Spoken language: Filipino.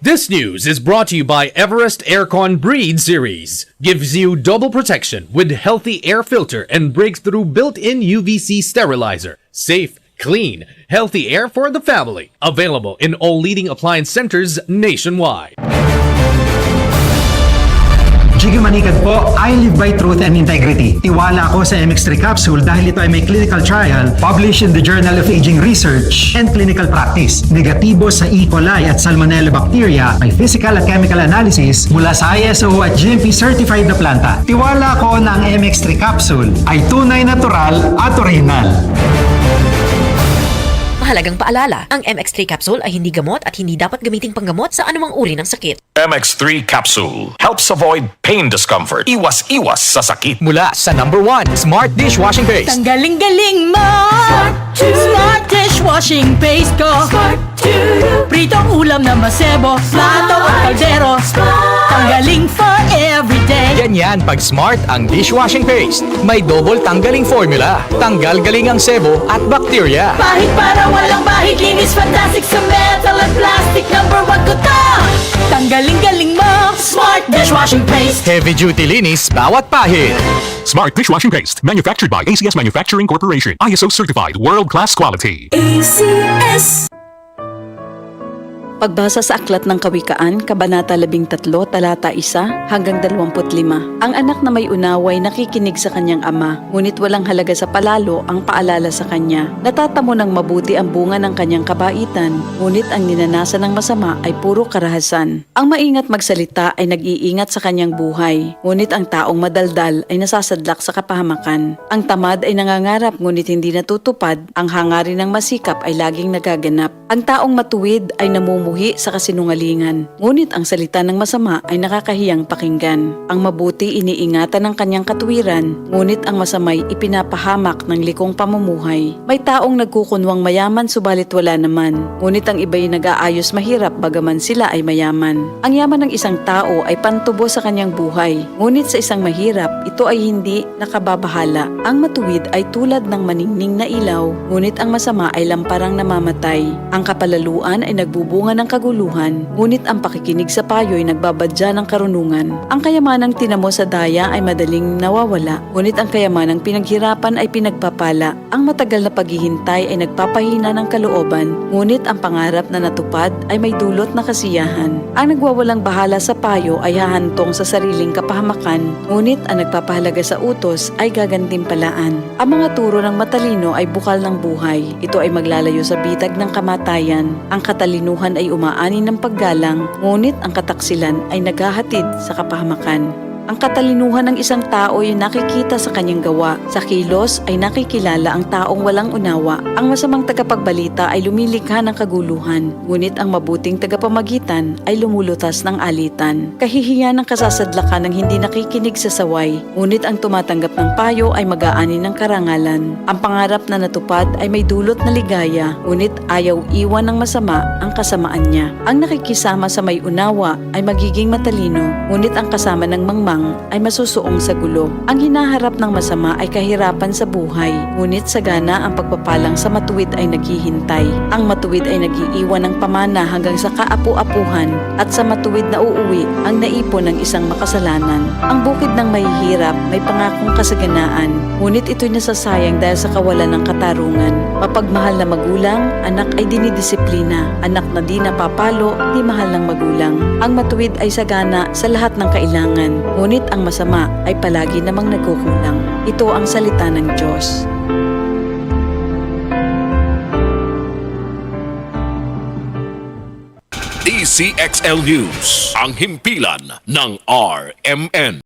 This news is brought to you by Everest Aircon Breed Series. Gives you double protection with healthy air filter and breakthrough built-in UVC sterilizer. Safe, clean, healthy air for the family. Available in all leading appliance centers nationwide. Jiggy Manikad po, I live by truth and integrity. Tiwala ako sa MX3 capsule dahil ito ay may clinical trial published in the Journal of Aging Research and Clinical Practice. Negatibo sa E. coli at Salmonella bacteria, may physical at chemical analysis mula sa ISO at GMP certified na planta. Tiwala ko na ang MX3 capsule ay tunay natural at original. Mahalagang paalala, ang MX3 capsule ay hindi gamot at hindi dapat gamiting panggamot sa anumang uri ng sakit. MX3 capsule helps avoid pain discomfort. Iwas sa sakit. Mula sa #1 Smart Dishwashing Paste. Ang galing-galing mo! Smart Dishwashing Paste ko! Pritong ulam na masebo, plato at kaldero. Tanggaling for everyday. Ganyan pag Smart ang dishwashing paste. May double tanggaling formula. Tanggal galing ang sebo at bakterya. Bahid para walang bahid, linis fantastic sa metal at plastic. #1 ko to! Tanggaling-galing mo! Smart Dishwashing Paste. Heavy duty linis bawat pahid. Smart Dishwashing Paste, manufactured by ACS Manufacturing Corporation. ISO certified, world-class quality. ACS. Pagbasa sa Aklat ng Kawikaan, Kabanata 13, Talata 1 hanggang 25. Ang anak na may unaway nakikinig sa kanyang ama, ngunit walang halaga sa palalo ang paalala sa kanya. Natatamo ng mabuti ang bunga ng kanyang kabaitan, ngunit ang ninanasan ng masama ay puro karahasan. Ang maingat magsalita ay nag-iingat sa kanyang buhay, ngunit ang taong madaldal ay nasasadlak sa kapahamakan. Ang tamad ay nangangarap ngunit hindi natutupad, ang hangarin ng masikap ay laging nagaganap. Ang taong matuwid ay namumuhay sa kasinungalingan, ngunit ang salita ng masama ay nakakahiyang pakinggan. Ang mabuti iniingatan ng kanyang katuwiran, ngunit ang masamay ipinapahamak ng likong pamumuhay. May taong nagkukunwang mayaman subalit wala naman, ngunit ang iba'y nag-aayos mahirap bagaman sila ay mayaman. Ang yaman ng isang tao ay pantubo sa kanyang buhay, ngunit sa isang mahirap, ito ay hindi nakababahala. Ang matuwid ay tulad ng maningning na ilaw, ngunit ang masama ay lamparang namamatay. Ang kapalaluan ay nagbubunga ng kaguluhan, ngunit ang pakikinig sa payo ay nagbabadya ng karunungan. Ang kayamanang tinamo sa daya ay madaling nawawala, ngunit ang kayamanang pinaghirapan ay pinagpapala. Ang matagal na paghihintay ay nagpapahina ng kalooban, ngunit ang pangarap na natupad ay may dulot na kasiyahan. Ang nagwawalang bahala sa payo ay hahantong sa sariling kapahamakan, ngunit ang nagpapahalaga sa utos ay gagantimpalaan. Ang mga turo ng matalino ay bukal ng buhay. Ito ay maglalayo sa bitag ng kamatayan. Ang katalinuhan ay umaani ng paggalang, ngunit ang kataksilan ay naghahatid sa kapahamakan. Ang katalinuhan ng isang tao ay nakikita sa kanyang gawa. Sa kilos ay nakikilala ang taong walang unawa. Ang masamang tagapagbalita ay lumilikha ng kaguluhan, ngunit ang mabuting tagapamagitan ay lumulutas ng alitan. Kahihiyan ng kasasadlakan ng hindi nakikinig sa saway, ngunit ang tumatanggap ng payo ay mag-aani ng karangalan. Ang pangarap na natupad ay may dulot na ligaya, ngunit ayaw iwan ng masama ang kasamaan niya. Ang nakikisama sa may unawa ay magiging matalino, ngunit ang kasama ng mangmang ay masusuong sa gulo. Ang hinaharap ng masama ay kahirapan sa buhay, ngunit sagana ang pagpapalang sa matuwid ay naghihintay. Ang matuwid ay nag-iiwan ng pamana hanggang sa kaapu-apuhan, at sa matuwid na uuwi ang naipon ng isang makasalanan. Ang bukid ng mahihirap may pangakong kasaganaan, ngunit ito'y nasasayang dahil sa kawalan ng katarungan. Mapagmahal na magulang, anak ay dinidisiplina. Anak na di napapalo, di mahal ng magulang. Ang matuwid ay sagana sa lahat ng kailangan, ngunit ang masama ay palagi namang nagkukulang. Ito ang salita ng Diyos. DCXL News, ang himpilan ng RMN.